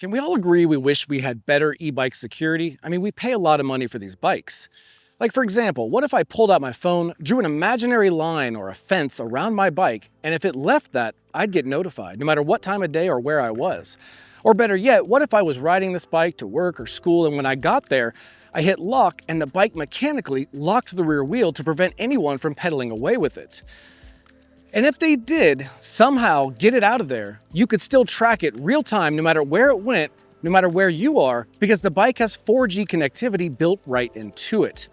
Can we all agree we wish we had better e-bike security? I mean, we pay a lot of money for these bikes. Like for example, what if I pulled out my phone, drew an imaginary line or a fence around my bike, and if it left that, I'd get notified, no matter what time of day or where I was. Or better yet, what if I was riding this bike to work or school, and when I got there, I hit lock and the bike mechanically locked the rear wheel to prevent anyone from pedaling away with it. And if they did somehow get it out of there, you could still track it real time no matter where it went, no matter where you are, because the bike has 4G connectivity built right into it.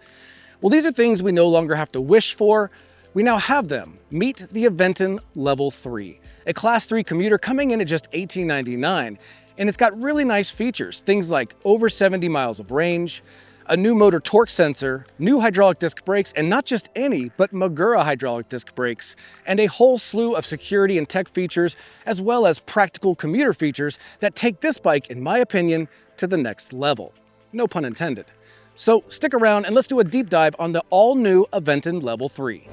Well, these are things we no longer have to wish for. We now have them. Meet the Aventon Level.3, a Class 3 commuter coming in at just $18.99. And it's got really nice features, things like over 70 miles of range, a new motor torque sensor, new hydraulic disc brakes, and not just any, but Magura hydraulic disc brakes, and a whole slew of security and tech features, as well as practical commuter features that take this bike, in my opinion, to the next level. No pun intended. So stick around and let's do a deep dive on the all-new Aventon Level.3.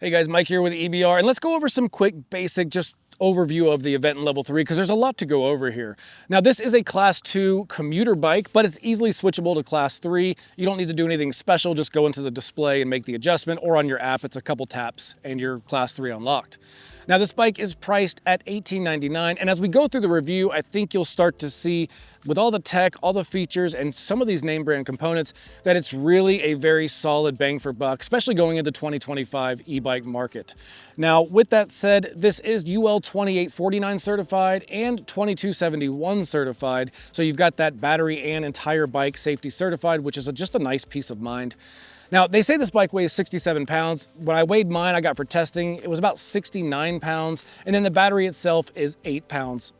Hey guys, Mike here with EBR, and let's go over some quick basic just overview of the Aventon Level.3 because there's a lot to go over here. Now this is a Class 2 commuter bike, but it's easily switchable to Class 3. You don't need to do anything special, just go into the display and make the adjustment, or on your app it's a couple taps and you're Class 3 unlocked. Now this bike is priced at $18.99, and as we go through the review, I think you'll start to see, with all the tech, all the features, and some of these name brand components, that it's really a very solid bang for buck, especially going into 2025 e-bike market. Now, with that said, this is UL 2849 certified and 2271 certified, so you've got that battery and entire bike safety certified, which is just a nice peace of mind. Now, they say this bike weighs 67 pounds. When I weighed mine, I got for testing, it was about 69 pounds, and then the battery itself is 8 pounds.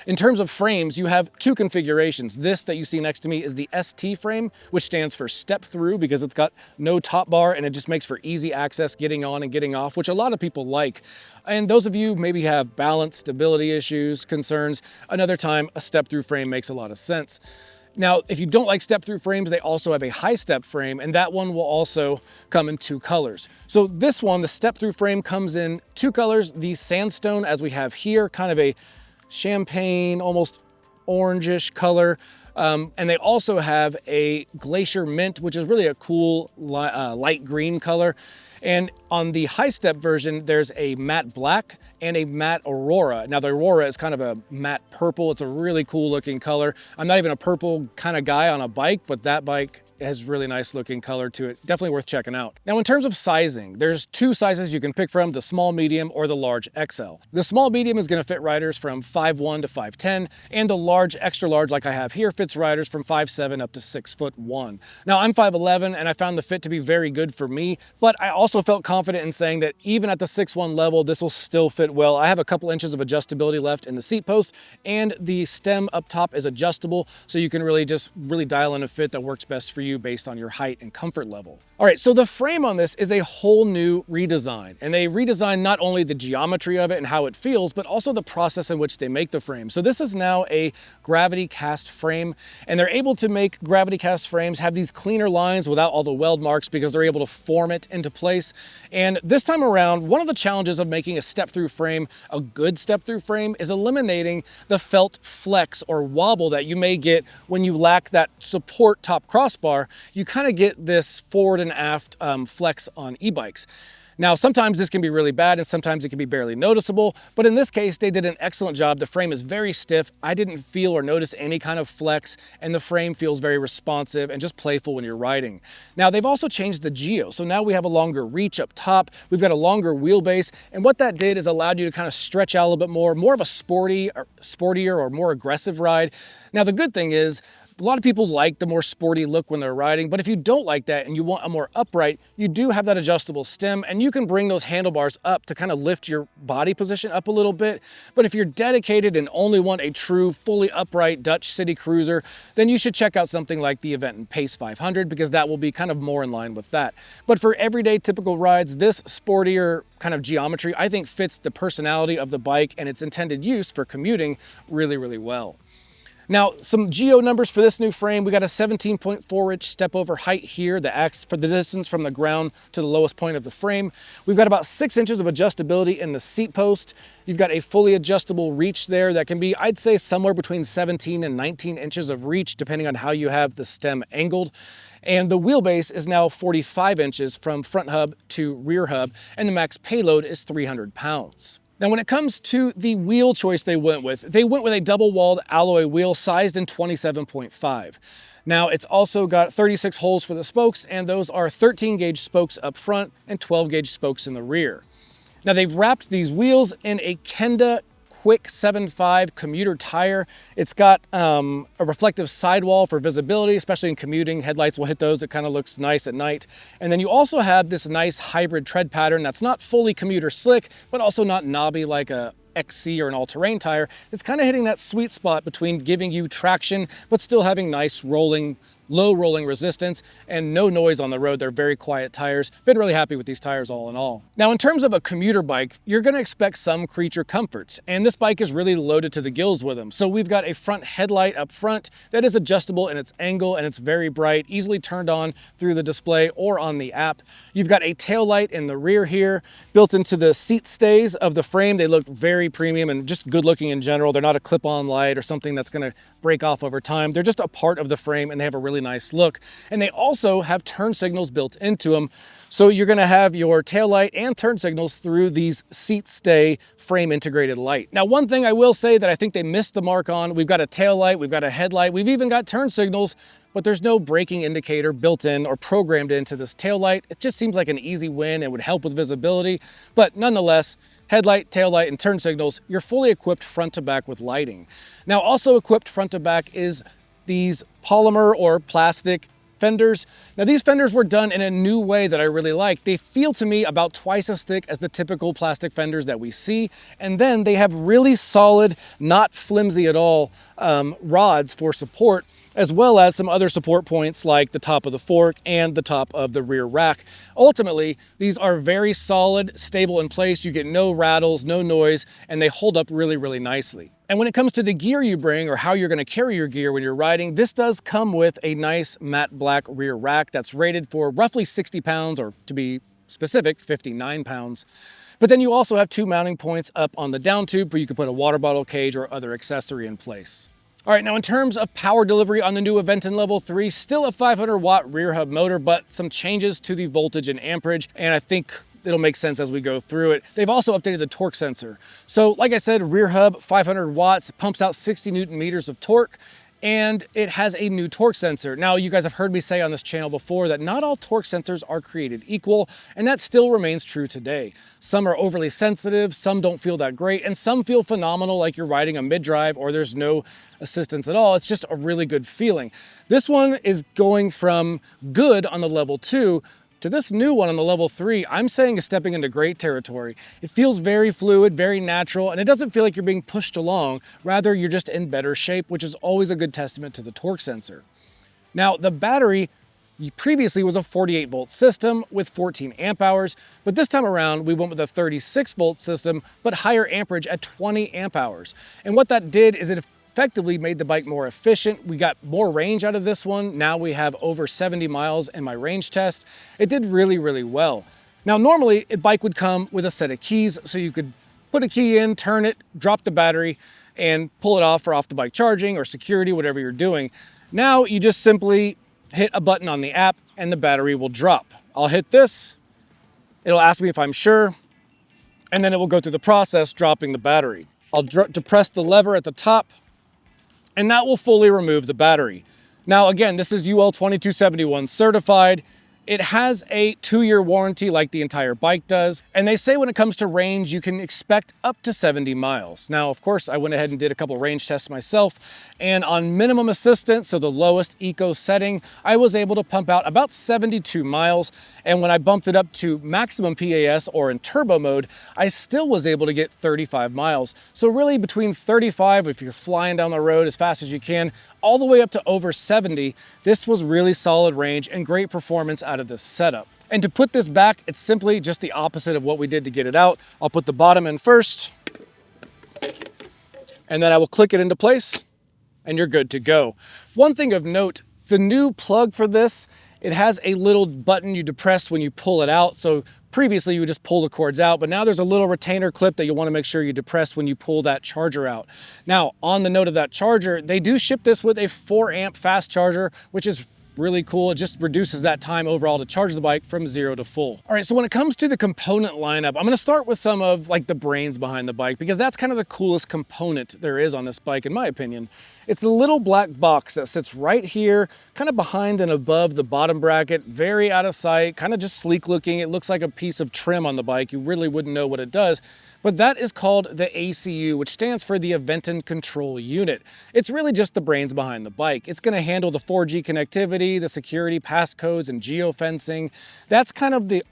In terms of frames, you have two configurations. This that you see next to me is the ST frame, which stands for step through because it's got no top bar and it just makes for easy access getting on and getting off, which a lot of people like. And those of you maybe have balance, stability issues, concerns, another time a step through frame makes a lot of sense. Now, if you don't like step-through frames, they also have a high-step frame, and that one will also come in two colors. So this one, the step-through frame, comes in two colors, the sandstone, as we have here, kind of a champagne, almost orangish color. And they also have a glacier mint, which is really a cool light green color. And on the high step version, there's a matte black and a matte aurora. Now the aurora is kind of a matte purple. It's a really cool looking color. I'm not even a purple kind of guy on a bike, but that bike has really nice looking color to it. Definitely worth checking out. Now in terms of sizing, there's two sizes you can pick from, the small medium or the large XL. The small medium is gonna fit riders from 5'1" to 5'10", and the large extra large like I have here fits riders from 5'7" up to 6'1". Now I'm 5'11", and I found the fit to be very good for me, but I also felt confident in saying that even at the 6'1" level, this will still fit well. I have a couple inches of adjustability left in the seat post, and the stem up top is adjustable, so you can really dial in a fit that works best for you based on your height and comfort level. All right, so the frame on this is a whole new redesign, and they redesigned not only the geometry of it and how it feels, but also the process in which they make the frame. So this is now a gravity cast frame, and they're able to make gravity cast frames have these cleaner lines without all the weld marks because they're able to form it into place. And this time around, one of the challenges of making a step-through frame, a good step-through frame, is eliminating the felt flex or wobble that you may get when you lack that support top crossbar. You kind of get this forward and aft flex on e-bikes. Now, sometimes this can be really bad and sometimes it can be barely noticeable, but in this case, they did an excellent job. The frame is very stiff. I didn't feel or notice any kind of flex, and the frame feels very responsive and just playful when you're riding. Now, they've also changed the geo. So now we have a longer reach up top. We've got a longer wheelbase, and what that did is allowed you to kind of stretch out a little bit more of a sportier or more aggressive ride. Now, the good thing is, a lot of people like the more sporty look when they're riding, but if you don't like that and you want a more upright, you do have that adjustable stem, and you can bring those handlebars up to kind of lift your body position up a little bit. But if you're dedicated and only want a true, fully upright Dutch city cruiser, then you should check out something like the Aventon Pace 500, because that will be kind of more in line with that. But for everyday typical rides, this sportier kind of geometry, I think, fits the personality of the bike and its intended use for commuting really, really well. Now, some geo numbers for this new frame. We got a 17.4-inch step over height here that acts for the distance from the ground to the lowest point of the frame. We've got about 6 inches of adjustability in the seat post. You've got a fully adjustable reach there that can be, I'd say, somewhere between 17 and 19 inches of reach, depending on how you have the stem angled. And the wheelbase is now 45 inches from front hub to rear hub, and the max payload is 300 pounds. Now, when it comes to the wheel choice they went with a double-walled alloy wheel sized in 27.5. Now, it's also got 36 holes for the spokes, and those are 13-gauge spokes up front and 12-gauge spokes in the rear. Now, they've wrapped these wheels in a Kenda Quick 7.5 commuter tire. It's got a reflective sidewall for visibility, especially in commuting. Headlights will hit those. It kind of looks nice at night. And then you also have this nice hybrid tread pattern that's not fully commuter slick, but also not knobby like a XC or an all-terrain tire. It's kind of hitting that sweet spot between giving you traction, but still having nice low rolling resistance and no noise on the road. They're very quiet tires. Been really happy with these tires all in all. Now, in terms of a commuter bike, you're gonna expect some creature comforts, and this bike is really loaded to the gills with them. So we've got a front headlight up front that is adjustable in its angle, and it's very bright, easily turned on through the display or on the app. You've got a tail light in the rear here, built into the seat stays of the frame. They look very premium and just good looking in general. They're not a clip-on light or something that's gonna break off over time. They're just a part of the frame, and they have a really nice look. And they also have turn signals built into them. So you're gonna have your tail light and turn signals through these seat stay frame integrated light. Now, one thing I will say that I think they missed the mark on, we've got a tail light, we've got a headlight, we've even got turn signals, but there's no braking indicator built in or programmed into this tail light. It just seems like an easy win. It would help with visibility, but nonetheless, headlight, tail light, and turn signals, you're fully equipped front to back with lighting. Now, also equipped front to back is these polymer or plastic fenders. Now, these fenders were done in a new way that I really like. They feel to me about twice as thick as the typical plastic fenders that we see. And then they have really solid, not flimsy at all, rods for support, as well as some other support points like the top of the fork and the top of the rear rack. Ultimately, these are very solid, stable in place. You get no rattles, no noise, and they hold up really, really nicely. And when it comes to the gear you bring or how you're gonna carry your gear when you're riding, this does come with a nice matte black rear rack that's rated for roughly 60 pounds, or to be specific, 59 pounds. But then you also have 2 mounting points up on the down tube where you can put a water bottle cage or other accessory in place. All right, now in terms of power delivery on the new Aventon Level 3, still a 500 watt rear hub motor, but some changes to the voltage and amperage, and I think it'll make sense as we go through it. They've also updated the torque sensor. So like I said, rear hub, 500 watts, pumps out 60 Newton meters of torque, and it has a new torque sensor. Now, you guys have heard me say on this channel before that not all torque sensors are created equal, and that still remains true today. Some are overly sensitive, some don't feel that great, and some feel phenomenal like you're riding a mid-drive or there's no assistance at all. It's just a really good feeling. This one is going from good on the Level 2 to this new one on the Level 3, I'm saying is stepping into great territory. It feels very fluid, very natural, and it doesn't feel like you're being pushed along. Rather, you're just in better shape, which is always a good testament to the torque sensor. Now, the battery previously was a 48 volt system with 14 amp hours, but this time around we went with a 36 volt system, but higher amperage at 20 amp hours. And what that did is it effectively made the bike more efficient. We got more range out of this one. Now we have over 70 miles in my range test. It did really, really well. Now, normally a bike would come with a set of keys, so you could put a key in, turn it, drop the battery, and pull it off for off the bike charging or security, whatever you're doing. Now you just simply hit a button on the app and the battery will drop. I'll hit this, it'll ask me if I'm sure, and then it will go through the process dropping the battery. I'll depress the lever at the top, and that will fully remove the battery. Now again, this is UL 2271 certified. It has a 2-year warranty like the entire bike does. And they say when it comes to range, you can expect up to 70 miles. Now, of course, I went ahead and did a couple range tests myself. And on minimum assistance, so the lowest eco setting, I was able to pump out about 72 miles. And when I bumped it up to maximum PAS or in turbo mode, I still was able to get 35 miles. So really between 35, if you're flying down the road as fast as you can, all the way up to over 70, this was really solid range and great performance out of this setup. And to put this back, it's simply just the opposite of what we did to get it out. I'll put the bottom in first, and then I will click it into place, and you're good to go. One thing of note, the new plug for this, it has a little button you depress when you pull it out. So previously you would just pull the cords out, but now there's a little retainer clip that you'll want to make sure you depress when you pull that charger out. Now, on the note of that charger, they do ship this with a 4-amp fast charger, which is really cool. It just reduces that time overall to charge the bike from 0 to full. All right, so when it comes to the component lineup, I'm going to start with some of like the brains behind the bike, because that's kind of the coolest component there is on this bike, in my opinion. It's the little black box that sits right here, kind of behind and above the bottom bracket, very out of sight, kind of just sleek looking. It looks like a piece of trim on the bike. You really wouldn't know what it does. But that is called the ACU, which stands for the Aventon Control Unit. It's really just the brains behind the bike. It's going to handle the 4G connectivity, the security passcodes, and geofencing. That's kind of the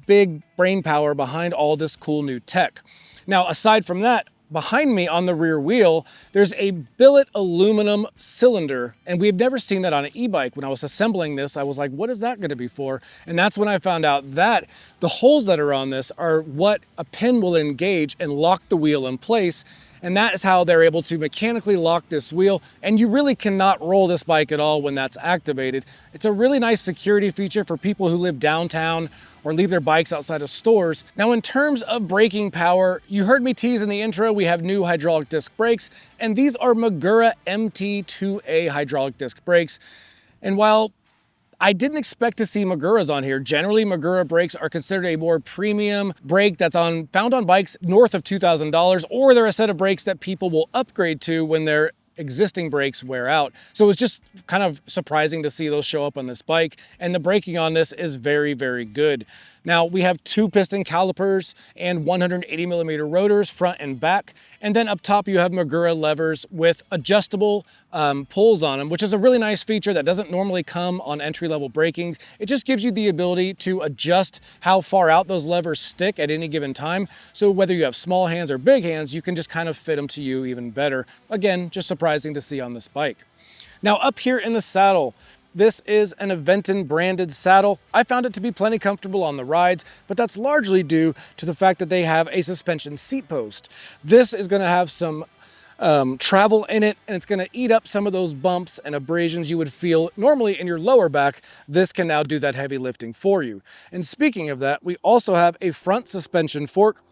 big brain power behind all this cool new tech. Now, aside from that, behind me on the rear wheel, there's a billet aluminum cylinder, and we've never seen that on an e-bike. When I was assembling this, I was like, what is that going to be for? And that's when I found out that the holes that are on this are what a pin will engage and lock the wheel in place. And that is how they're able to mechanically lock this wheel. And you really cannot roll this bike at all when that's activated. It's a really nice security feature for people who live downtown or leave their bikes outside of stores. Now, in terms of braking power, you heard me tease in the intro, we have new hydraulic disc brakes, and these are Magura MT2A hydraulic disc brakes. And while I didn't expect to see Maguras on here. Generally, Magura brakes are considered a more premium brake that's found on bikes north of $2,000, or they're a set of brakes that people will upgrade to when their existing brakes wear out. So it's just kind of surprising to see those show up on this bike, and the braking on this is very, very good. Now, we have 2 piston calipers and 180 millimeter rotors front and back. And then up top, you have Magura levers with adjustable pulls on them, which is a really nice feature that doesn't normally come on entry-level braking. It just gives you the ability to adjust how far out those levers stick at any given time. So whether you have small hands or big hands, you can just kind of fit them to you even better. Again, just surprising to see on this bike. Now, up here in the saddle, this is an Aventon branded saddle. I found it to be plenty comfortable on the rides, but that's largely due to the fact that they have a suspension seat post. This is going to have some travel in it, and it's going to eat up some of those bumps and abrasions you would feel normally in your lower back. This can now do that heavy lifting for you. And speaking of that, we also have a front suspension fork.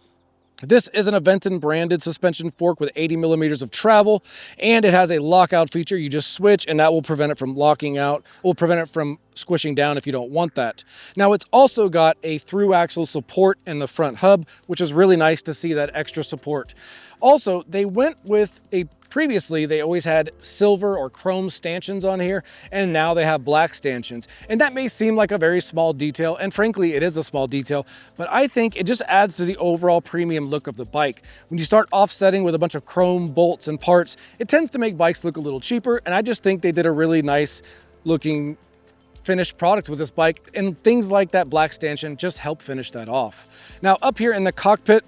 This is an Aventon branded suspension fork with 80 millimeters of travel, and it has a lockout feature. You just switch and that will prevent it from locking out, will prevent it from squishing down if you don't want that. Now, it's also got a through axle support in the front hub, which is really nice to see that extra support. Also, they went with previously they always had silver or chrome stanchions on here, and now they have black stanchions. And that may seem like a very small detail, and frankly, it is a small detail, but I think it just adds to the overall premium look of the bike. When you start offsetting with a bunch of chrome bolts and parts, it tends to make bikes look a little cheaper, and I just think they did a really nice looking finished product with this bike, and things like that black stanchion just help finish that off. Now, up here in the cockpit,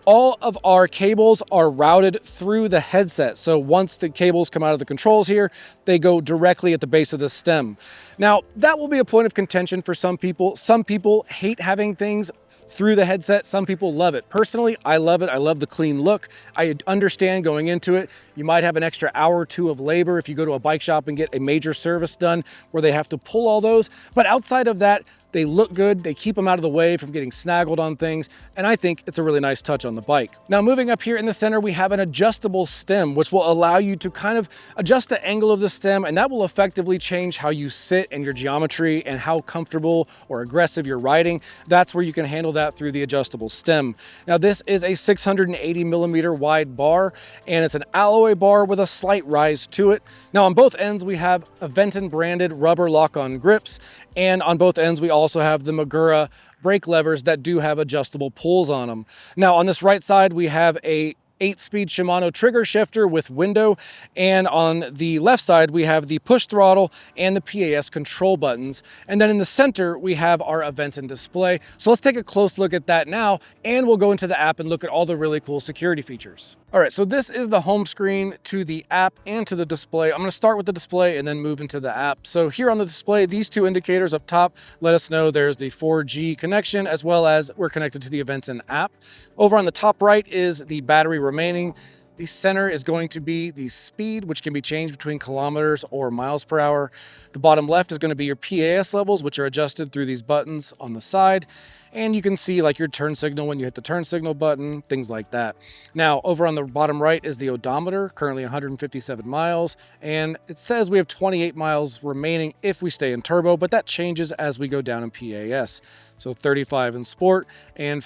all of our cables are routed through the headset. So once the cables come out of the controls here, they go directly at the base of the stem. Now, that will be a point of contention for some people. Some people hate having things through the headset. Some people love it. Personally, I love it. I love the clean look. I understand going into it, you might have an extra hour or 2 of labor if you go to a bike shop and get a major service done where they have to pull all those. But outside of that, they look good, they keep them out of the way from getting snaggled on things, and I think it's a really nice touch on the bike. Now, moving up here in the center, we have an adjustable stem, which will allow you to kind of adjust the angle of the stem, and that will effectively change how you sit and your geometry and how comfortable or aggressive you're riding. That's where you can handle that through the adjustable stem. Now, this is a 680 millimeter wide bar, and it's an alloy bar with a slight rise to it. Now, on both ends, we have Aventon branded rubber lock-on grips, and on both ends, we also have the Magura brake levers that do have adjustable pulls on them. Now, on this right side, we have a 8-speed Shimano trigger shifter with window, and on the left side we have the push throttle and the PAS control buttons, and then in the center we have our Aventon display. So let's take a close look at that now, and we'll go into the app and look at all the really cool security features. All right, so this is the home screen to the app and to the display. I'm going to start with the display and then move into the app. So here on the display, these 2 indicators up top let us know there's the 4G connection, as well as we're connected to the Aventon app. Over on the top right is the battery remaining, The center is going to be the speed, which can be changed between kilometers or miles per hour. The bottom left is going to be your PAS levels, which are adjusted through these buttons on the side. And you can see like your turn signal when you hit the turn signal button, things like that. Now, over on the bottom right is the odometer, currently 157 miles. And it says we have 28 miles remaining if we stay in turbo, but that changes as we go down in PAS. So 35 in sport and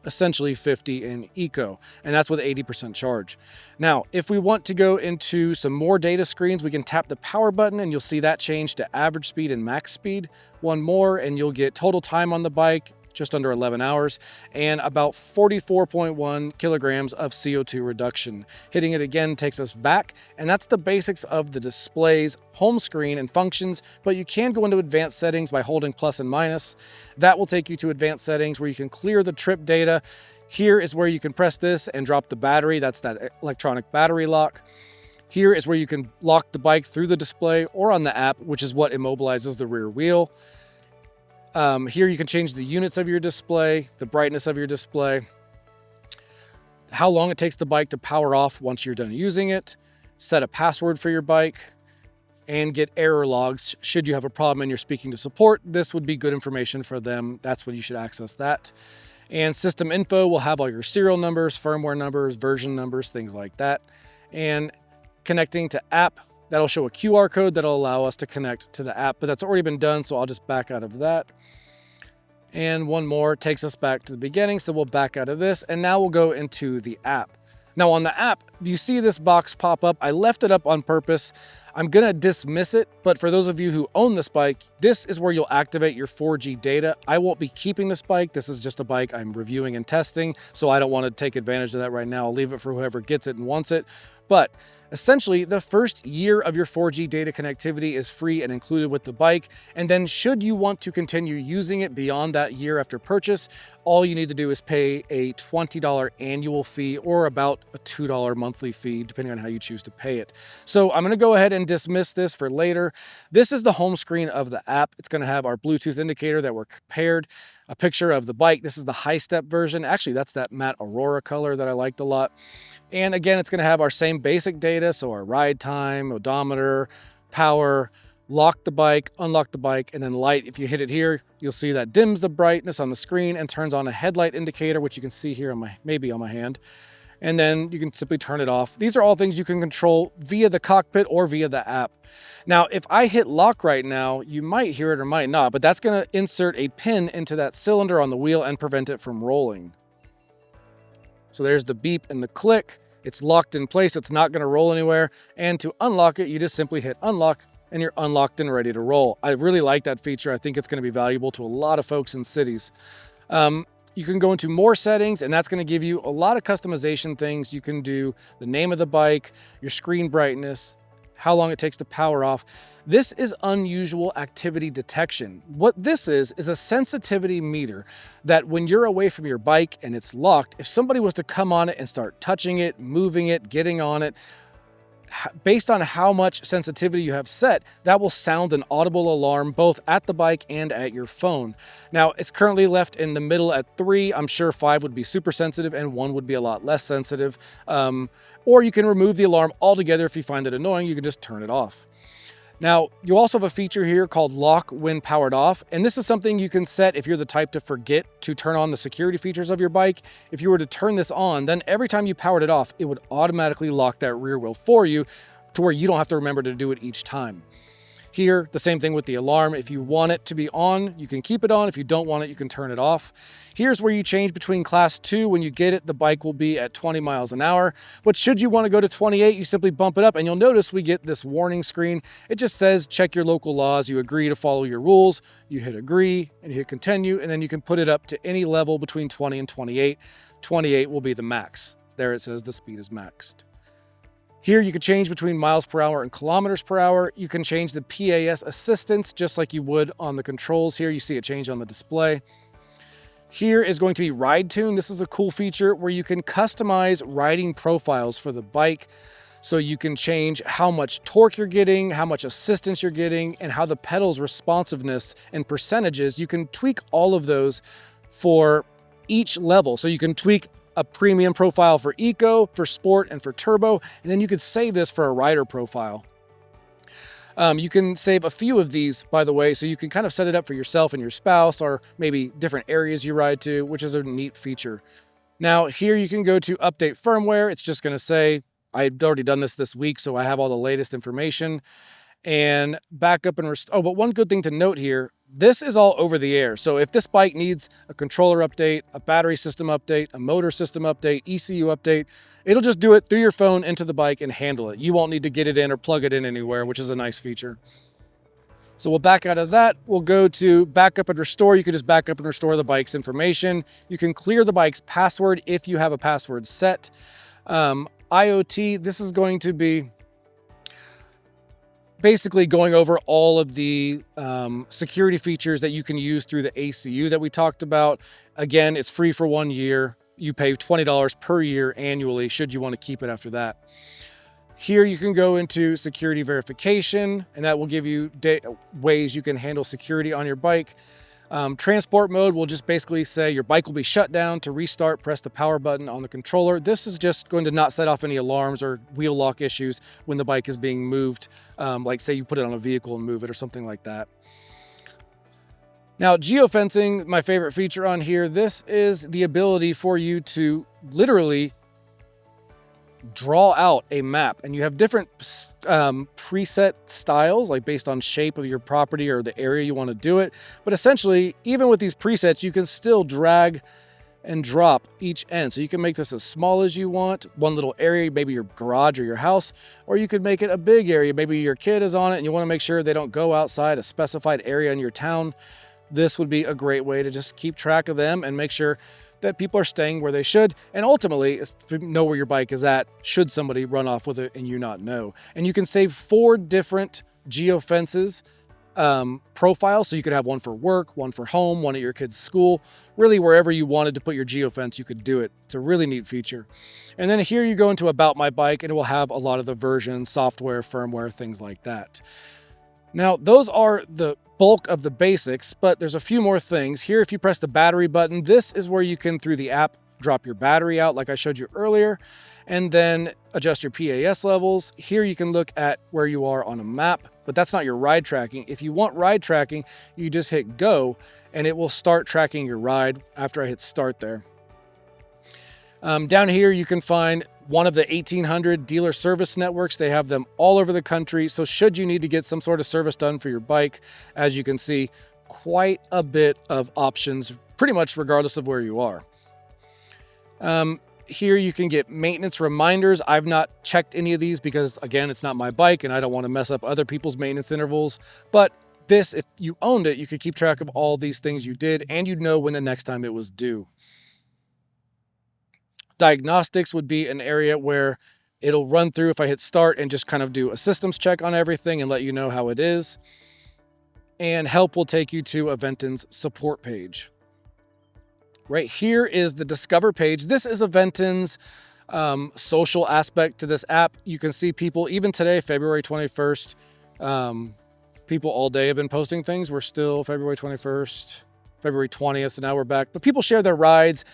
essentially 50 in eco, and that's with 80% charge. Now, if we want to go into some more data screens, we can tap the power button and you'll see that change to average speed and max speed. One more and you'll get total time on the bike, just under 11 hours, and about 44.1 kilograms of CO2 reduction. Hitting it again takes us back, and that's the basics of the display's home screen and functions, but you can go into advanced settings by holding plus and minus. That will take you to advanced settings where you can clear the trip data. Here is where you can press this and drop the battery. That's that electronic battery lock. Here is where you can lock the bike through the display or on the app, which is what immobilizes the rear wheel. Here you can change the units of your display, the brightness of your display, how long it takes the bike to power off once you're done using it, set a password for your bike, and get error logs should you have a problem and you're speaking to support. This would be good information for them. That's when you should access that. And system info will have all your serial numbers, firmware numbers, version numbers, things like that. And connecting to app, that'll show a QR code that'll allow us to connect to the app, but that's already been done, so I'll just back out of that. And one more takes us back to the beginning, so we'll back out of this, and now we'll go into the app. Now on the app, you see this box pop up. I left it up on purpose. I'm gonna dismiss it, but for those of you who own this bike, this is where you'll activate your 4G data. I won't be keeping this bike. This is just a bike I'm reviewing and testing, so I don't want to take advantage of that right now. I'll leave it for whoever gets it and wants it. But essentially, the first year of your 4G data connectivity is free and included with the bike. And then should you want to continue using it beyond that year after purchase, all you need to do is pay a $20 annual fee or about a $2 monthly fee, depending on how you choose to pay it. So I'm going to go ahead and dismiss this for later. This is the home screen of the app. It's going to have our Bluetooth indicator that we're paired, a picture of the bike. This is the high step version. Actually, that's that matte Aurora color that I liked a lot. And again, it's going to have our same basic data, so our ride time, odometer, power, lock the bike, unlock the bike, and then light. If you hit it here, you'll see that dims the brightness on the screen and turns on a headlight indicator, which you can see here on maybe on my hand. And then you can simply turn it off. These are all things you can control via the cockpit or via the app. Now, if I hit lock right now, you might hear it or might not, but that's going to insert a pin into that cylinder on the wheel and prevent it from rolling. So there's the beep and the click. It's locked in place. It's not going to roll anywhere. And to unlock it, you just simply hit unlock and you're unlocked and ready to roll. I really like that feature. I think it's going to be valuable to a lot of folks in cities. You can go into more settings, and that's going to give you a lot of customization things. You can do the name of the bike, your screen brightness, how long it takes to power off. This is unusual activity detection. What this is a sensitivity meter that when you're away from your bike and it's locked, if somebody was to come on it and start touching it, moving it, getting on it, based on how much sensitivity you have set, that will sound an audible alarm both at the bike and at your phone. Now, it's currently left in the middle at 3. I'm sure 5 would be super sensitive and 1 would be a lot less sensitive. Or you can remove the alarm altogether. If you find it annoying, you can just turn it off. Now, you also have a feature here called lock when powered off, and this is something you can set if you're the type to forget to turn on the security features of your bike. If you were to turn this on, then every time you powered it off, it would automatically lock that rear wheel for you to where you don't have to remember to do it each time. Here, the same thing with the alarm. If you want it to be on, you can keep it on. If you don't want it, you can turn it off. Here's where you change between class 2. When you get it, the bike will be at 20 miles an hour. But should you want to go to 28, you simply bump it up, and you'll notice we get this warning screen. It just says, check your local laws. You agree to follow your rules. You hit agree and you hit continue, and then you can put it up to any level between 20 and 28. 28 will be the max. There it says the speed is maxed. Here you can change between miles per hour and kilometers per hour. You can change the PAS assistance just like you would on the controls here. You see it change on the display. Here is going to be Ride Tune. This is a cool feature where you can customize riding profiles for the bike. So you can change how much torque you're getting, how much assistance you're getting, and how the pedal's responsiveness and percentages. You can tweak all of those for each level. So you can tweak a premium profile for eco, for sport, and for turbo, and then you could save this for a rider profile. You can save a few of these, by the way, so you can kind of set it up for yourself and your spouse, or maybe different areas you ride to, which is a neat feature. Now here you can go to update firmware. It's just going to say, I've already done this week, so I have all the latest information. And backup and restore. Oh, but one good thing to note here, this is all over the air. So if this bike needs a controller update, a battery system update, a motor system update, ECU update, it'll just do it through your phone into the bike and handle it. You won't need to get it in or plug it in anywhere, which is a nice feature. So we'll back out of that. We'll go to backup and restore. You can just back up and restore the bike's information. You can clear the bike's password if you have a password set. IoT, this is going to be basically going over all of the security features that you can use through the ACU that we talked about. Again, it's free for 1 year. You pay $20 per year annually, should you want to keep it after that. Here you can go into security verification, and that will give you ways you can handle security on your bike. Transport mode will just basically say your bike will be shut down. To restart, press the power button on the controller. This is just going to not set off any alarms or wheel lock issues when the bike is being moved. Like say you put it on a vehicle and move it or something like that. Now, geofencing, my favorite feature on here, this is the ability for you to literally draw out a map, and you have different preset styles, like based on shape of your property or the area you want to do it. But essentially, even with these presets, you can still drag and drop each end. So you can make this as small as you want, one little area, maybe your garage or your house, or you could make it a big area. Maybe your kid is on it and you want to make sure they don't go outside a specified area in your town. This would be a great way to just keep track of them and make sure that people are staying where they should, and ultimately to know where your bike is at should somebody run off with it and you not know. And you can save 4 different geofences profiles, so you could have one for work, one for home, one at your kid's school. Really, wherever you wanted to put your geofence, you could do it. It's a really neat feature. And then here you go into About My Bike, and it will have a lot of the versions, software, firmware, things like that. Now, those are the bulk of the basics, but there's a few more things. Here, if you press the battery button, this is where you can, through the app, drop your battery out like I showed you earlier, and then adjust your PAS levels. Here you can look at where you are on a map, but that's not your ride tracking. If you want ride tracking, you just hit go, and it will start tracking your ride after I hit start there. Down here, you can find one of the 1,800 dealer service networks. They have them all over the country. So should you need to get some sort of service done for your bike, as you can see, quite a bit of options, pretty much regardless of where you are. Here you can get maintenance reminders. I've not checked any of these because, again, it's not my bike and I don't want to mess up other people's maintenance intervals. But this, if you owned it, you could keep track of all these things you did, and you'd know when the next time it was due. Diagnostics would be an area where it'll run through if I hit start and just kind of do a systems check on everything and let you know how it is. And help will take you to Aventon's support page. Right here is the Discover page. This is Aventon's social aspect to this app. You can see people, even today, February 21st, people all day have been posting things. We're still February 21st, February 20th, so now we're back. But people share their rides,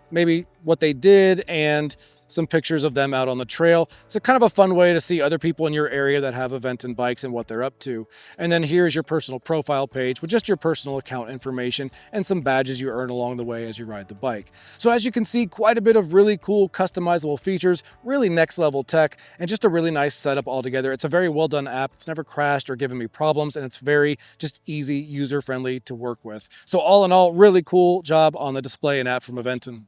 maybe what they did, and some pictures of them out on the trail. It's a kind of a fun way to see other people in your area that have Aventon bikes and what they're up to. And then here's your personal profile page with just your personal account information and some badges you earn along the way as you ride the bike. So as you can see, quite a bit of really cool customizable features, really next level tech, and just a really nice setup altogether. It's a very well done app. It's never crashed or given me problems, and it's very just easy, user friendly to work with. So all in all, really cool job on the display and app from Aventon.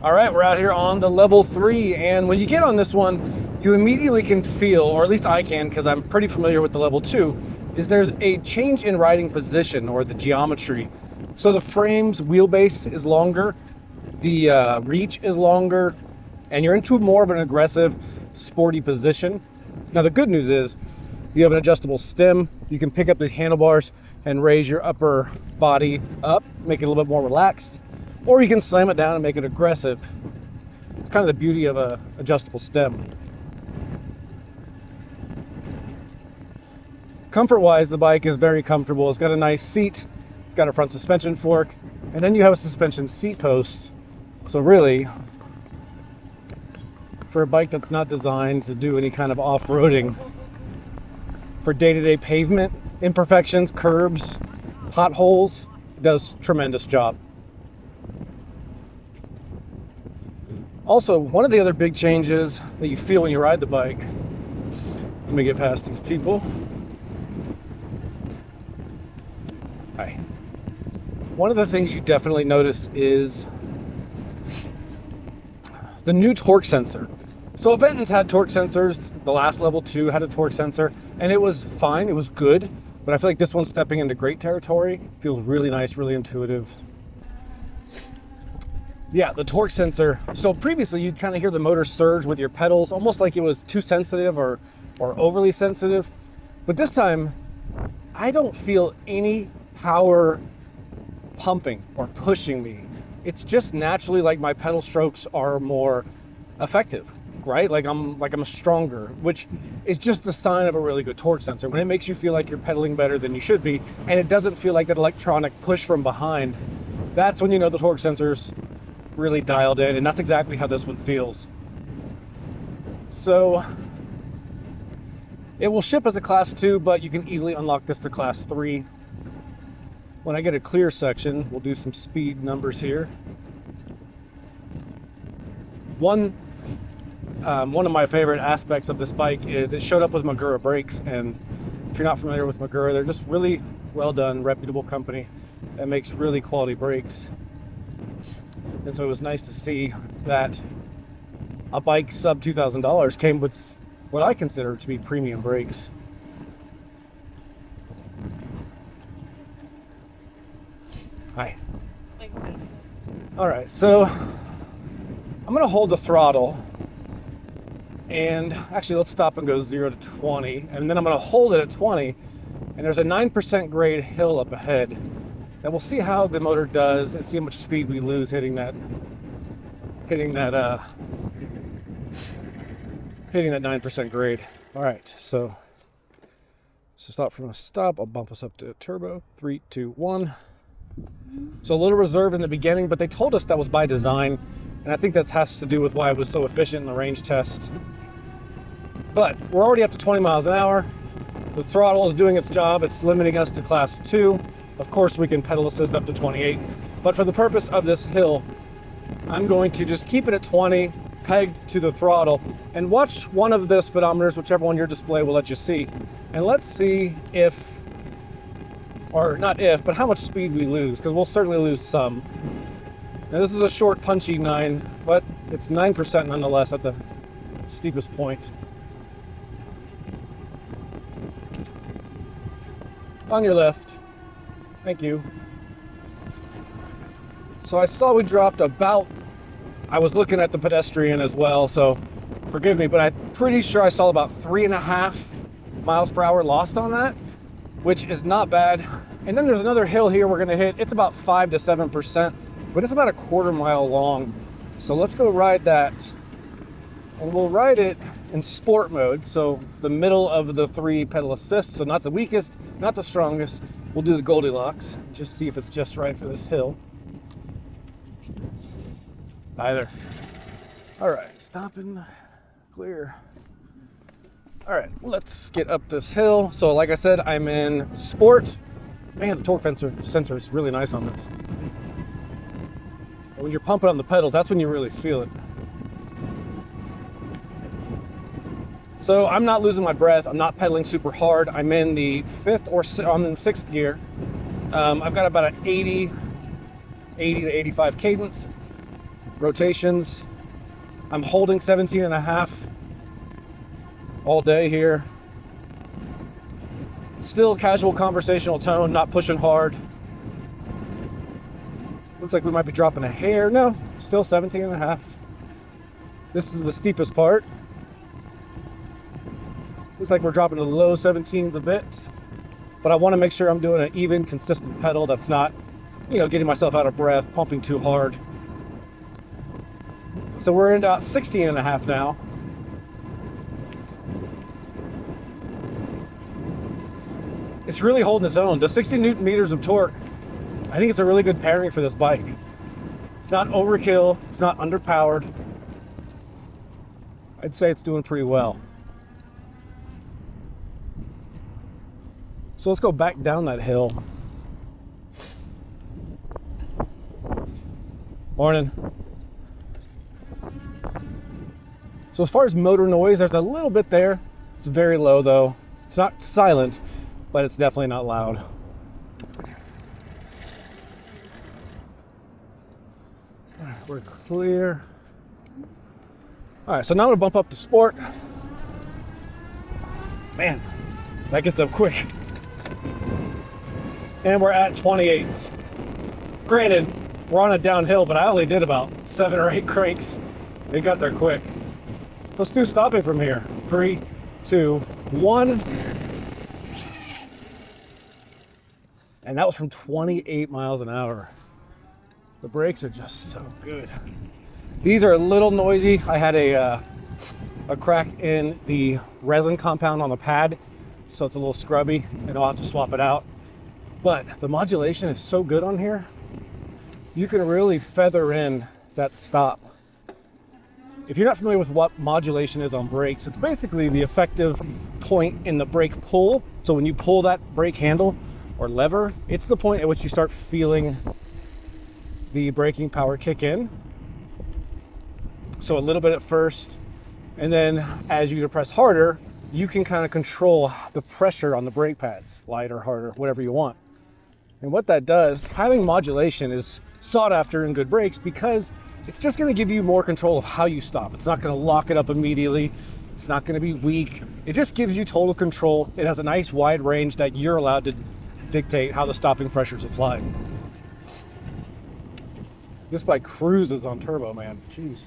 All right, we're out here on the Level 3, and when you get on this one, you immediately can feel, or at least I can, because I'm pretty familiar with the Level 2, is there's a change in riding position, or the geometry. So the frame's wheelbase is longer, the reach is longer, and you're into more of an aggressive, sporty position. Now the good news is, you have an adjustable stem. You can pick up the handlebars and raise your upper body up, make it a little bit more relaxed. Or you can slam it down and make it aggressive. It's kind of the beauty of a adjustable stem. Comfort-wise, the bike is very comfortable. It's got a nice seat. It's got a front suspension fork. And then you have a suspension seat post. So really, for a bike that's not designed to do any kind of off-roading. For day-to-day pavement, imperfections, curbs, potholes, it does a tremendous job. Also, one of the other big changes that you feel when you ride the bike, let me get past these people. Hi. One of the things you definitely notice is the new torque sensor. So Aventon's had torque sensors, the last level 2 had a torque sensor, and it was fine, it was good, but I feel like this one's stepping into great territory. Feels really nice, really intuitive. Yeah, the torque sensor. So previously you'd kind of hear the motor surge with your pedals, almost like it was too sensitive or overly sensitive. But this time, I don't feel any power pumping or pushing me. It's just naturally like my pedal strokes are more effective, right? Like I'm stronger, which is just the sign of a really good torque sensor. When it makes you feel like you're pedaling better than you should be, and it doesn't feel like that electronic push from behind, that's when you know the torque sensor's really dialed in, and that's exactly how this one feels. So it will ship as a class 2, but you can easily unlock this to class 3. When I get a clear section, we'll do some speed numbers here. One of my favorite aspects of this bike is it showed up with Magura brakes, and if you're not familiar with Magura, they're just really well done, reputable company that makes really quality brakes. And so it was nice to see that a bike sub $2,000 came with what I consider to be premium brakes. Hi. All right, so I'm gonna hold the throttle, and actually let's stop and go 0 to 20, and then I'm gonna hold it at 20, and there's a 9% grade hill up ahead. And we'll see how the motor does and see how much speed we lose hitting that 9% grade. All right, so stop from a stop. I'll bump us up to turbo. 3, 2, 1. So a little reserve in the beginning, but they told us that was by design, and I think that has to do with why it was so efficient in the range test. But we're already up to 20 miles an hour. The throttle is doing its job. It's limiting us to class 2. Of course, we can pedal assist up to 28, but for the purpose of this hill, I'm going to just keep it at 20, pegged to the throttle, and watch one of the speedometers, whichever one your display will let you see. And let's see if, or not if, but how much speed we lose, because we'll certainly lose some. Now this is a short, punchy 9, but it's 9% nonetheless at the steepest point. On your left. Thank you. So I saw we dropped about, I was looking at the pedestrian as well, so forgive me, but I'm pretty sure I saw about 3.5 miles per hour lost on that, which is not bad. And then there's another hill here we're gonna hit. It's about 5 to 7%, but it's about a 1/4 mile long. So let's go ride that. And we'll ride it in sport mode, so the middle of the 3 pedal assist, so not the weakest, not the strongest. We'll do the Goldilocks, just see if it's just right for this hill. Either. All right, stop and clear. All right, let's get up this hill. So like I said, I'm in sport. Man, the torque sensor is really nice on this. When you're pumping on the pedals, that's when you really feel it. So I'm not losing my breath. I'm not pedaling super hard. I'm in the 6th gear. I've got about an 80 to 85 cadence. Rotations. I'm holding 17.5 all day here. Still casual conversational tone, not pushing hard. Looks like we might be dropping a hair. No, still 17.5. This is the steepest part. Looks like we're dropping to the low 17s a bit, but I want to make sure I'm doing an even, consistent pedal that's not, getting myself out of breath, pumping too hard. So we're in about 16.5 now. It's really holding its own. The 60 Newton meters of torque, I think it's a really good pairing for this bike. It's not overkill, it's not underpowered. I'd say it's doing pretty well. So let's go back down that hill. Morning. So as far as motor noise, there's a little bit there. It's very low though. It's not silent, but it's definitely not loud. All right, we're clear. All right, so now I'm gonna bump up to sport. Man, that gets up quick. And we're at 28. Granted, we're on a downhill, but I only did about 7 or 8 cranks. They got there quick. Let's do stopping from here. 3, 2, 1. And that was from 28 miles an hour. The brakes are just so good. These are a little noisy. I had a crack in the resin compound on the pad, so it's a little scrubby, and I'll have to swap it out. But the modulation is so good on here. You can really feather in that stop. If you're not familiar with what modulation is on brakes, it's basically the effective point in the brake pull. So when you pull that brake handle or lever, it's the point at which you start feeling the braking power kick in. So a little bit at first, and then as you press harder, you can kind of control the pressure on the brake pads, lighter, harder, whatever you want. And what that does, having modulation is sought after in good brakes because it's just going to give you more control of how you stop. It's not going to lock it up immediately. It's not going to be weak. It just gives you total control. It has a nice wide range that you're allowed to dictate how the stopping pressure is applied. This bike cruises on turbo, man. Jeez.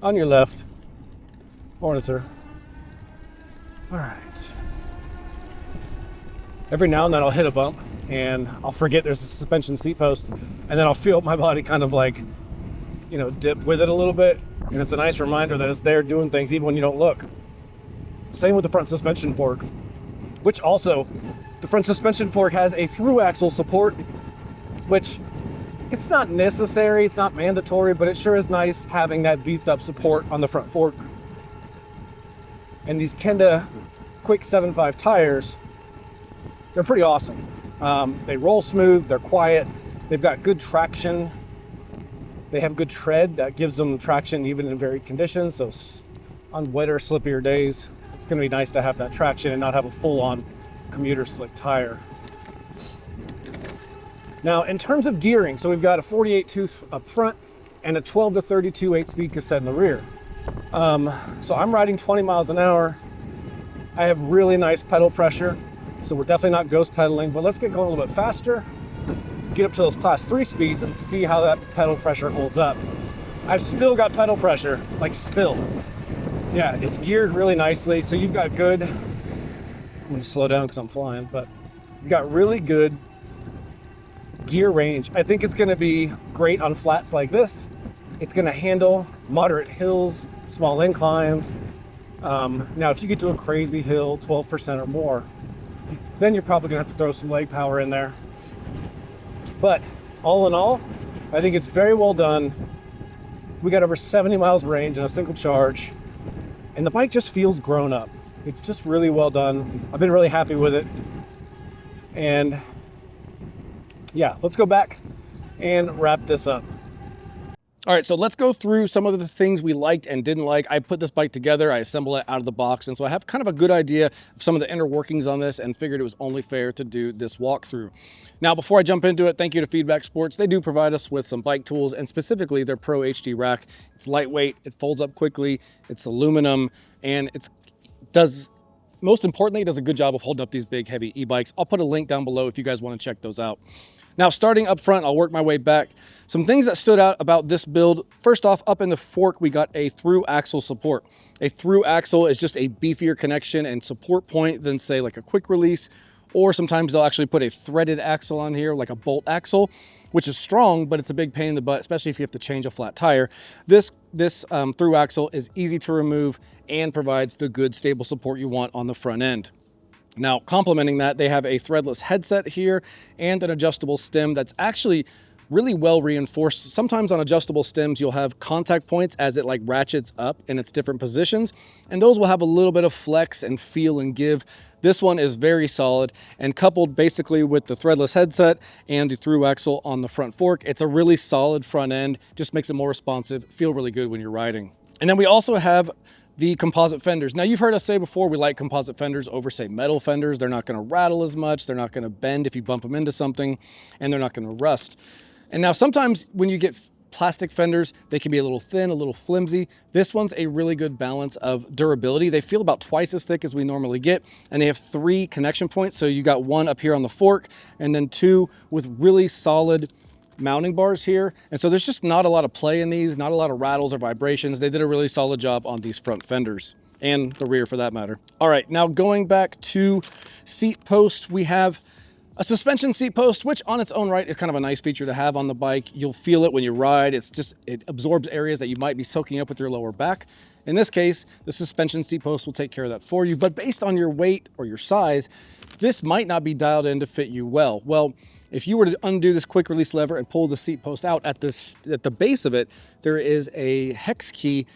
On your left. Morning, sir. All right. Every now and then I'll hit a bump and I'll forget there's a suspension seat post, and then I'll feel my body kind of like, you know, dip with it a little bit. And it's a nice reminder that it's there doing things even when you don't look. Same with the front suspension fork, which also, the front suspension fork has a through axle support, which it's not necessary, it's not mandatory, but it sure is nice having that beefed up support on the front fork. And these Kenda Quick 7.5 tires, they're pretty awesome. They roll smooth, they're quiet, they've got good traction, they have good tread that gives them traction even in varied conditions. So on wetter, slippier days, it's gonna be nice to have that traction and not have a full-on commuter slick tire. Now, in terms of gearing, so we've got a 48 tooth up front and a 12 to 32 8-speed cassette in the rear. So I'm riding 20 miles an hour. I have really nice pedal pressure, so we're definitely not ghost pedaling, but let's get going a little bit faster, get up to those class 3 speeds and see how that pedal pressure holds up. I've still got pedal pressure, like still. Yeah, it's geared really nicely, so you've got good, I'm gonna slow down because I'm flying, but you've got really good gear range. I think it's going to be great on flats like this. It's going to handle moderate hills, small inclines. Now, if you get to a crazy hill, 12% or more, then you're probably going to have to throw some leg power in there. But all in all, I think it's very well done. We got over 70 miles range in a single charge, and the bike just feels grown up. It's just really well done. I've been really happy with it. And yeah, let's go back and wrap this up. All right, so let's go through some of the things we liked and didn't like. I put this bike together, I assembled it out of the box, and so I have kind of a good idea of some of the inner workings on this and figured it was only fair to do this walkthrough. Now, before I jump into it, thank you to Feedback Sports. They do provide us with some bike tools, and specifically their Pro HD rack. It's lightweight, it folds up quickly, it's aluminum, and most importantly, it does a good job of holding up these big, heavy e-bikes. I'll put a link down below if you guys want to check those out. Now, starting up front, I'll work my way back. Some things that stood out about this build. First off, up in the fork, we got a through axle support. A through axle is just a beefier connection and support point than, say, like a quick release, or sometimes they'll actually put a threaded axle on here, like a bolt axle, which is strong, but it's a big pain in the butt, especially if you have to change a flat tire. This through axle is easy to remove and provides the good stable support you want on the front end. Now, complementing that, they have a threadless headset here and an adjustable stem that's actually really well reinforced. Sometimes on adjustable stems, you'll have contact points as it like ratchets up in its different positions, and those will have a little bit of flex and feel and give. This one is very solid, and coupled basically with the threadless headset and the through axle on the front fork, it's a really solid front end, just makes it more responsive, feel really good when you're riding. And then we also have the composite fenders. Now, you've heard us say before, we like composite fenders over, say, metal fenders. They're not gonna rattle as much, they're not gonna bend if you bump them into something, and they're not gonna rust. And now sometimes when you get plastic fenders, they can be a little thin, a little flimsy. This one's a really good balance of durability. They feel about twice as thick as we normally get, and they have 3 connection points. So you got 1 up here on the fork, and then 2 with really solid mounting bars here. And so there's just not a lot of play in these, not a lot of rattles or vibrations. They did a really solid job on these front fenders, and the rear for that matter. All right, now going back to seat post, we have a suspension seat post, which on its own right is kind of a nice feature to have on the bike. You'll feel it when you ride. It absorbs areas that you might be soaking up with your lower back. In this case, the suspension seat post will take care of that for you, but based on your weight or your size, this might not be dialed in to fit you well. Well, if you were to undo this quick release lever and pull the seat post out at the base of it, there is a hex key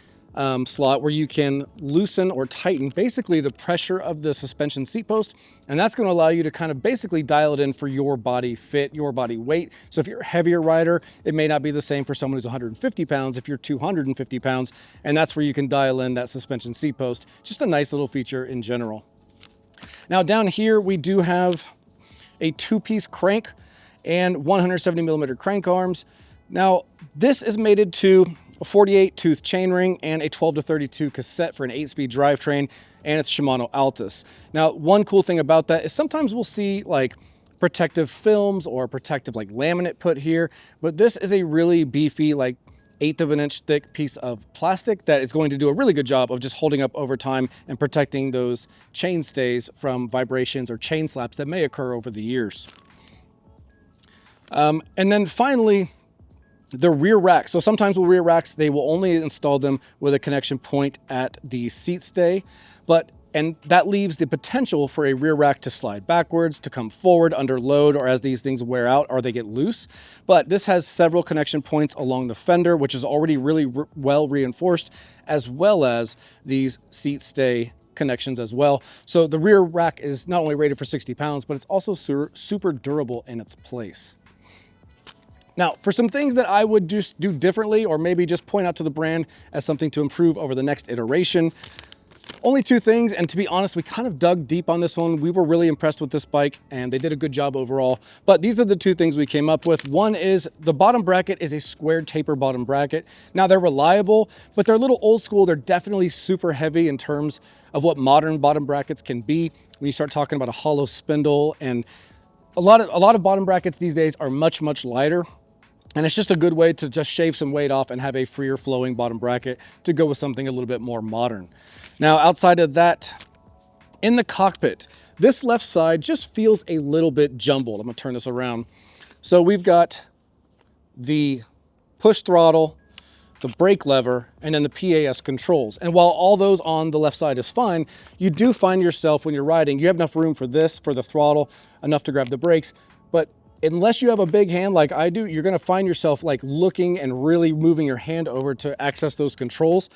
slot where you can loosen or tighten basically the pressure of the suspension seat post, and that's going to allow you to kind of basically dial it in for your body fit, your body weight. So if you're a heavier rider, it may not be the same for someone who's 150 pounds if you're 250 pounds, and that's where you can dial in that suspension seat post. Just a nice little feature in general. Now down here we do have a 2-piece crank and 170 millimeter crank arms. Now this is mated to a 48 tooth chainring and a 12 to 32 cassette for an 8-speed drivetrain, and it's Shimano Altus. Now, one cool thing about that is sometimes we'll see like protective films or protective like laminate put here, but this is a really beefy, like 1/8 of an inch thick piece of plastic that is going to do a really good job of just holding up over time and protecting those chain stays from vibrations or chain slaps that may occur over the years. And then finally, the rear racks. So sometimes with rear racks, they will only install them with a connection point at the seat stay, and that leaves the potential for a rear rack to slide backwards, to come forward under load, or as these things wear out or they get loose. But this has several connection points along the fender, which is already really well reinforced, as well as these seat stay connections as well. So the rear rack is not only rated for 60 pounds, but it's also super durable in its place. Now, for some things that I would just do differently, or maybe just point out to the brand as something to improve over the next iteration, only 2 things, and to be honest, we kind of dug deep on this one. We were really impressed with this bike, and they did a good job overall, but these are the 2 things we came up with. One is the bottom bracket is a squared taper bottom bracket. Now, they're reliable, but they're a little old school. They're definitely super heavy in terms of what modern bottom brackets can be. When you start talking about a hollow spindle, and a lot of bottom brackets these days are much lighter. And it's just a good way to just shave some weight off and have a freer flowing bottom bracket to go with something a little bit more modern. Now, outside of that, in the cockpit, this left side just feels a little bit jumbled. I'm gonna turn this around. So we've got the push throttle, the brake lever, and then the PAS controls. And while all those on the left side is fine, you do find yourself when you're riding, you have enough room for this, for the throttle, enough to grab the brakes, but unless you have a big hand like I do, you're gonna find yourself like looking and really moving your hand over to access those controls.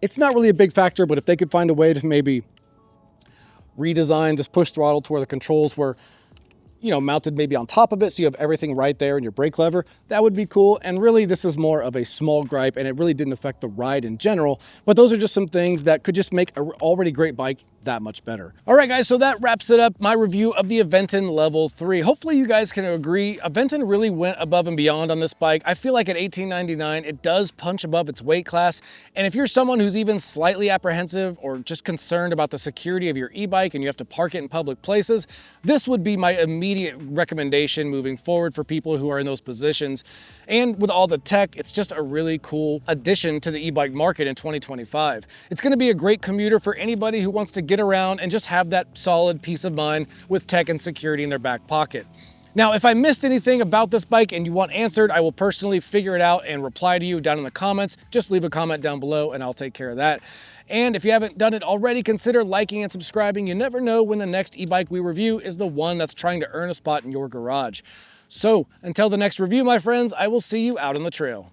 It's not really a big factor, but if they could find a way to maybe redesign this push throttle to where the controls were, you know, mounted maybe on top of it, so you have everything right there in your brake lever, that would be cool. And really, this is more of a small gripe, and it really didn't affect the ride in general, but those are just some things that could just make an already great bike that much better. All right, guys, so that wraps it up, my review of the Aventon Level 3. Hopefully you guys can agree, Aventon really went above and beyond on this bike. I feel like at $18.99, it does punch above its weight class, and if you're someone who's even slightly apprehensive or just concerned about the security of your e-bike and you have to park it in public places, this would be my immediate recommendation moving forward for people who are in those positions. And with all the tech, it's just a really cool addition to the e-bike market in 2025. It's gonna be a great commuter for anybody who wants to get around and just have that solid peace of mind with tech and security in their back pocket. Now, if I missed anything about this bike and you want answered, I will personally figure it out and reply to you down in the comments. Just leave a comment down below and I'll take care of that. And if you haven't done it already, consider liking and subscribing. You never know when the next e-bike we review is the one that's trying to earn a spot in your garage. So until the next review, my friends, I will see you out on the trail.